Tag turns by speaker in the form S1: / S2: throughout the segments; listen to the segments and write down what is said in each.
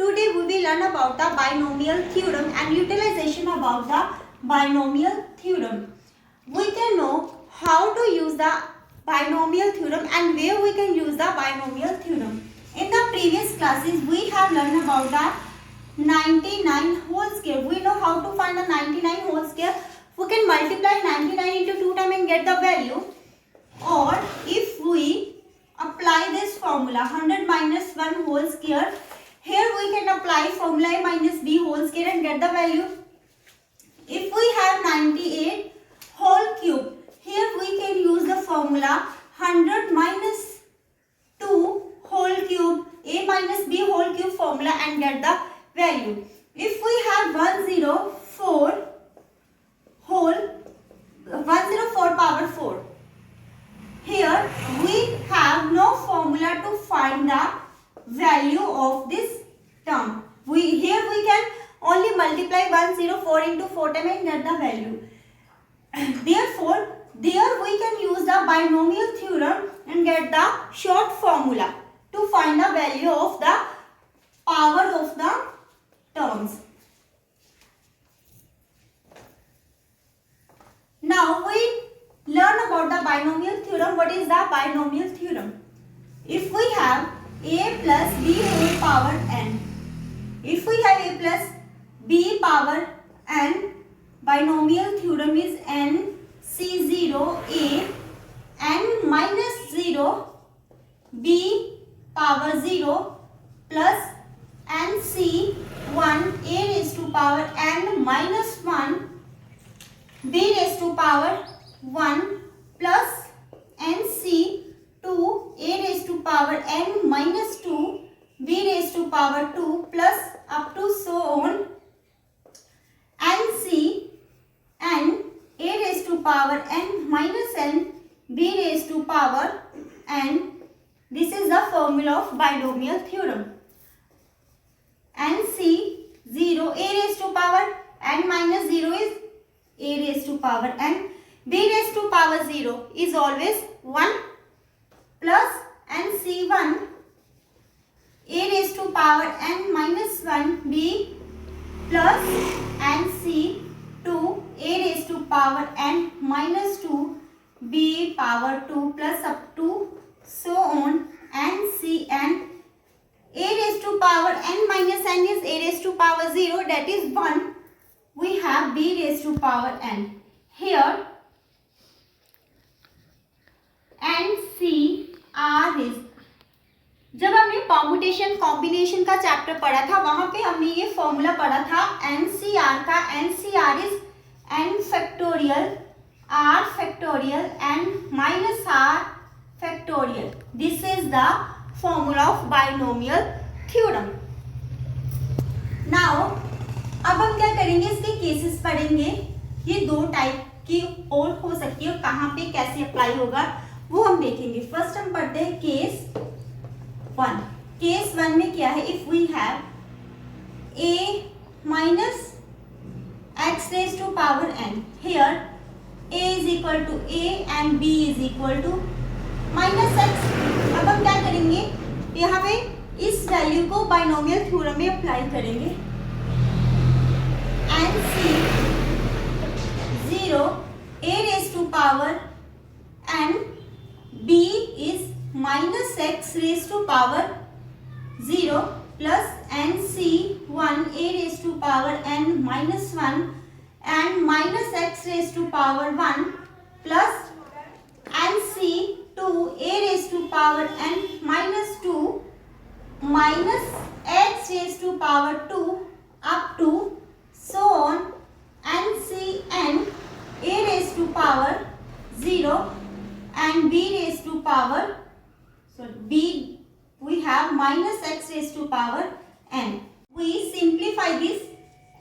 S1: Today we will learn about the binomial theorem and utilization about the binomial theorem. We can know how to use the binomial theorem and where we can use the binomial theorem. In the previous classes we have learned about the 99 whole square. We know how to find the 99 whole square. We can multiply 99 into 2 times and get the value. Or if we apply this formula 100 minus 1 whole square, here we can apply formula a minus b whole square and get the value. If we have 98 whole cube, here we can use the formula 100 minus 2 whole cube, a minus b whole cube formula and get the value. If we have 104 power 4, here we have no formula to find the value of this term. Here we can only multiply 104 into 4 times and get the value. Therefore, there we can use the binomial theorem and get the short formula to find the value of the power of the terms. Now we learn about the binomial theorem. What is the binomial theorem? If we have a plus b whole power n, if we have a plus b power n, binomial theorem is n c0 a n minus 0 b power 0 plus n c1 a raised to power n minus 1 b raised to power 1 plus nc2 a raised to power n minus 2 b raised to power 2 plus up to so on nc n a raised to power n minus n b raised to power n. This is the formula of binomial theorem. nc0 a raised to power n minus 0 is a raised to power n. b raised to power 0 is always 1 plus nc1 a raised to power n minus 1 b plus nc2 a raised to power n minus 2 b power 2 plus up to so on ncn a raised to power n minus n is a raised to power 0, that is 1. We have b raised to power n. Here NCR is, जब हमने permutation combination का chapter पढ़ा था वहां पे हमने ये formula पढ़ा था NCR का. NCR is n factorial r factorial n minus r factorial. This is the formula of binomial theorem. Now अब हम क्या करेंगे, इसके केसेस पढ़ेंगे. ये दो टाइप की और हो सकती है, कहाँ पे कैसे अप्लाई होगा वो हम देखेंगे. फर्स्ट हम पढ़ते हैं केस 1. केस 1 में क्या है, if we have a minus x raised to power n, here a is equal to a and b is equal to minus x. अब हम क्या करेंगे, यहाँ पे इस वैल्यू को बाइनोमियल थ्योरम में अप्लाई करेंगे. nc0 a raised to power n, b is minus x raised to power 0 plus nc1 a raised to power n minus 1 and minus x raised to power 1 plus nc2 a raised to power n minus 2 minus x raised to power 2 up to so on ncn a raised to power 0 and b raised to power, so b we have minus x raised to power n. We simplify this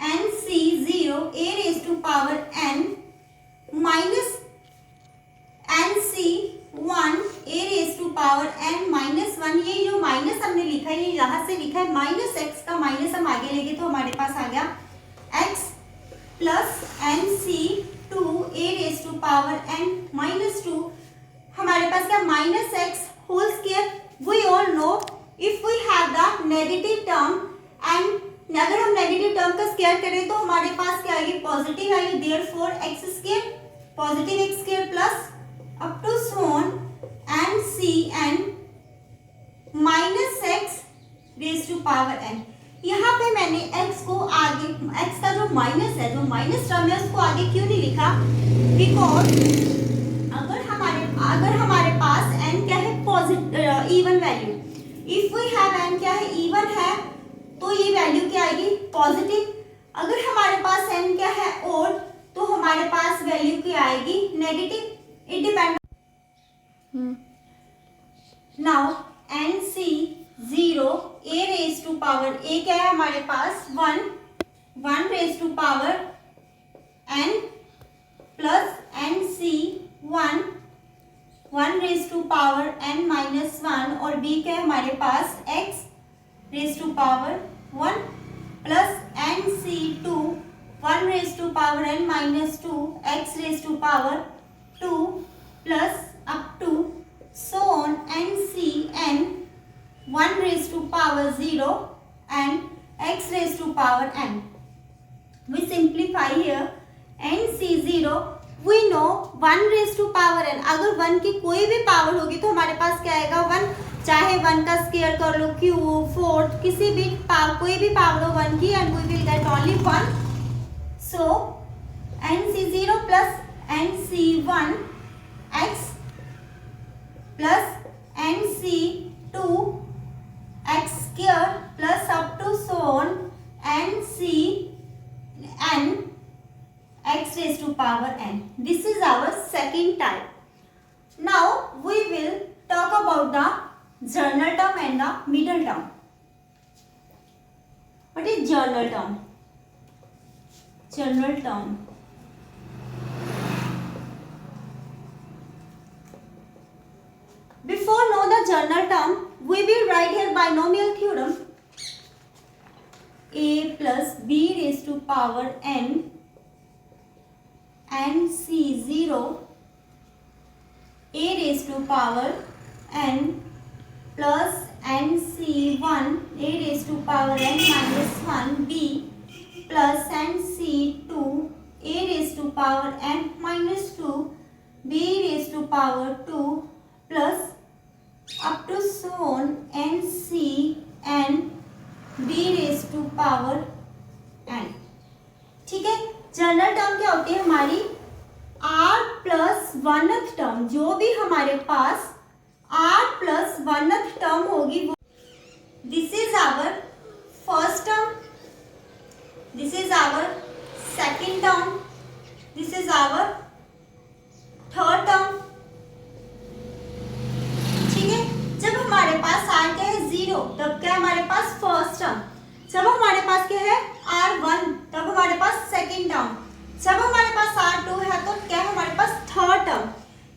S1: nc0 a raised to power n minus nc1 a raised to power n minus 1. ये जो minus हमने लिखा है ये यहाँ से लिखा है, माइनस x का माइनस हम आगे लेंगे तो हमारे पास आ गया x plus nc2 a raised to power n minus 2. हमारे पास क्या minus x whole square. We all know if we have the negative term and अगर हम नेगेटिव टर्म का स्क्वायर करें तो हमारे पास क्या आएगी positive value, therefore x square positive x square plus up to so on and c n minus x raise to power n। यहाँ पे मैंने x को आगे, x का जो माइनस है, जो माइनस टर्म है उसको आगे क्यों नहीं लिखा, बिकॉज अगर हमारे पास n क्या है positive even value, if we have n क्या है इवन है तो ये वैल्यू क्या आएगी पॉजिटिव। अगर हमारे पास n क्या है ओड तो हमारे पास वैल्यू क्या आएगी negative. It depend now n c 0 a raise to power a क्या है हमारे पास 1 raise to power n plus n c 1 raise to power n minus 1 और b क्या है हमारे पास x raise to power 1 plus n c 2 1 raise to power n minus 2 x raise to power 2 plus up to so on n c n 1 raise to power 0 and x raise to power n। We simplify here n c 0 we know 1 raise to power n, अगर 1 की कोई भी power होगी तो हमारे पास क्या आएगा 1, चाहे 1 का स्क्वायर कर लो, क्यूब, फोर्थ, किसी भी पावर, कोई भी पावर हो 1 की and we will get only 1। So nc0 plus nc1 x plus nc2 x square plus up to so on ncn x raised to power n. This is our second type. Now we will talk about the journal term and the middle term. What is journal term? Journal term. Before know the journal term, we will write here binomial theorem. A plus b raised to power n nc0 a raised to power n plus nc1 a raised to power n minus 1 b plus nc2 a raised to power n minus 2 b raised to power 2 plus up to so on ncn b raised to power n। ठीक है, general term क्या होती है हमारी r plus 1th term, जो भी हमारे पास r plus 1th term होगी वो, this is our first term, this is our second term, this is our third term. ठीक है, जब हमारे पास r क्या है 0 तब क्या हमारे पास फर्स्ट टर्म, जब हमारे पास क्या है r1 तब हमारे पास सेकेंड टर्म, जब हमारे पास r2 है तो क्या है हमारे पास थर्ड टर्म।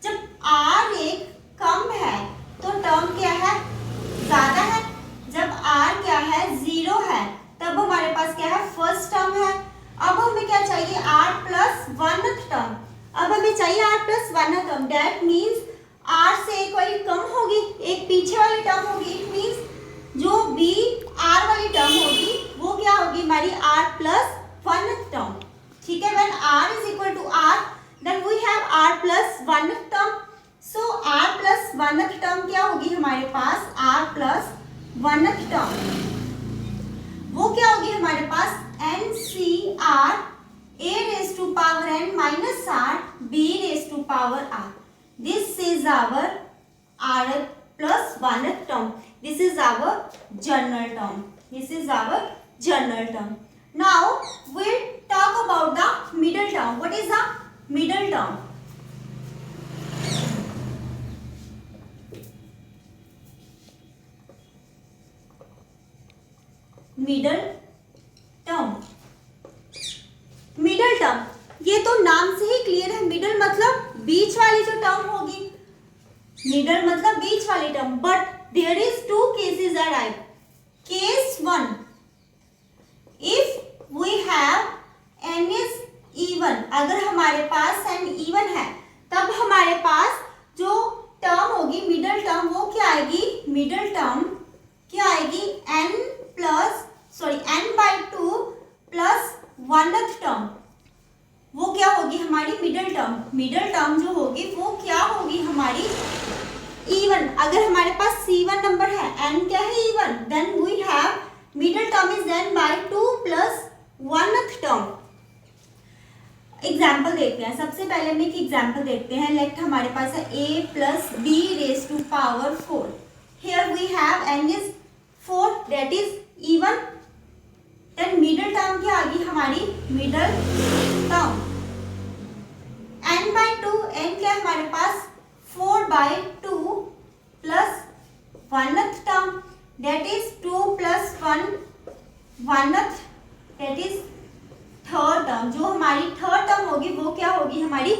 S1: जब r1 कम है तो टर्म क्या है ज्यादा है, जब r क्या है 0 है तब हमारे पास क्या है फर्स्ट टर्म है। अब हमें क्या चाहिए r प्लस 1th टर्म, अब हमें चाहिए r plus 1th term, that means r से एक वाली कम होगी, एक पीछे वाली टर्म होगी, इट मीन्स जो b r वाली टर्म होगी वो क्या होगी हमारी r प्लस 1th टर्म। ठीक है, when r is equal to r then we have r plus 1th term, so r plus 1th term क्या होगी हमारे पास r plus 1th term, वो क्या होगी हमारे पास ncr a raised to power n minus r b raised to power r। This is our r plus 1th term, this is our general term, this is our general term। Now we'll talk about the middle term. What is the middle term? Middle term, middle term, ये तो नाम से ही clear है, middle मतलब बीच वाली जो term होगी, मिडल मतलब बीच वाली term. But there is two cases arrive. Case 1, if we have n is even, अगर हमारे पास n इवन है तब हमारे पास जो टर्म होगी मिडल टर्म वो क्या आएगी, मिडल टर्म क्या आएगी n वनथ टर्म वो क्या होगी हमारी मिडल टर्म। मिडल टर्म जो होगी वो क्या होगी हमारी इवन। अगर हमारे पास C1 नंबर है, n क्या है इवन, then we have middle term is then by 2 plus oneth term. Example देखते हैं, सबसे पहले हम एक एग्जाम्पल देखते हैं। लेट हमारे पास है a plus b raise to power 4। Here we have n is 4 that is even, then middle term क्या आ गई हमारी middle term n by 2। n क्या हमारे पास 4 by 2 plus oneth term that is 2 plus 1 oneth that is third term. जो हमारी third term होगी वो क्या होगी हमारी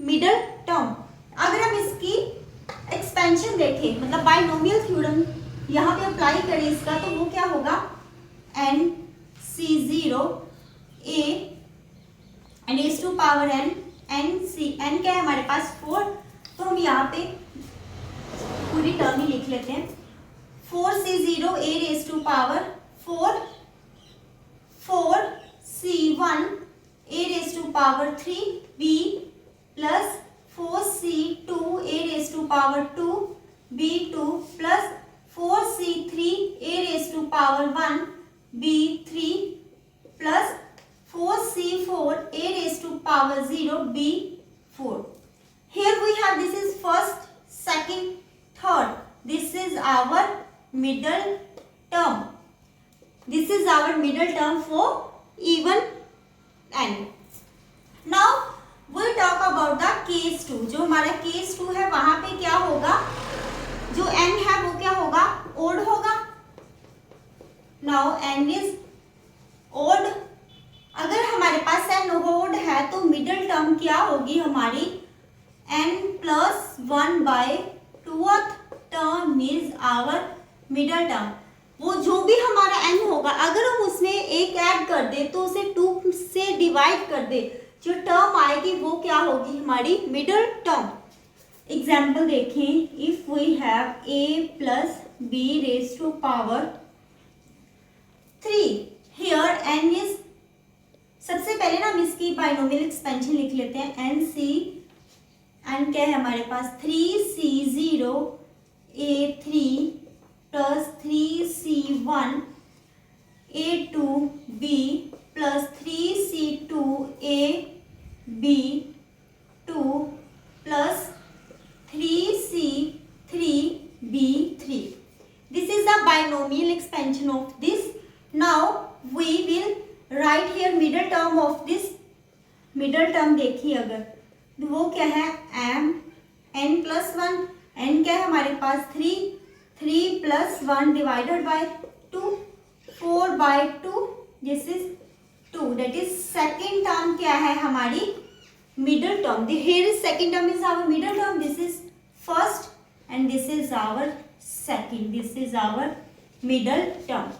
S1: मिडल टर्म। अगर हम इसकी एक्सपेंशन देखें, मतलब बाइनोमियल थ्योरम यहाँ पे अप्लाई करें इसका, तो वो क्या होगा n C0 a and raise to power n n क्या है हमारे पास 4, तो हम यहाँ पे पूरी टर्म ही लिख लेते हैं। 4C0 a raise to power 4 4C1 a raised to power 3 b plus 4C2 a raised to power 2 b2 plus 4C3 a raised to power 1 b3 plus 4C4 a raised to power 0 b4. Here we have, this is first, second, third. This is our middle term. This is our middle term for even n. Now we'll talk about the case 2. जो हमारा case 2 है वहां पे क्या होगा, जो n है वो क्या होगा odd होगा। Now n is odd। अगर हमारे पास n odd है तो मिडल टर्म क्या होगी हमारी n plus 1 by 2th term is our middle term. वो जो भी हमारा n होगा अगर हम उसमें एक ऐड कर दे तो उसे 2 से डिवाइड कर दे, जो टर्म आएगी वो क्या होगी हमारी मिडल टर्म। एग्जाम्पल देखें, if we have a plus b raise to power 3, here n is, सबसे पहले ना हम इसकी बाइनोमियल एक्सपेंशन लिख लेते हैं। n क्या है हमारे पास 3C0 a3 plus 3C1 a2b plus 3C2 ab2 plus 3C3 b3. This is the binomial expansion of this. Now we will write here middle term of this. middle term देखिए अगर वो क्या है m n प्लस 1, n क्या है हमारे पास 3 plus 1 divided by 2 4 by 2 this is 2 that is second term क्या है हमारी middle term. Here is second term is our middle term, this is first and this is our second, this is our middle term.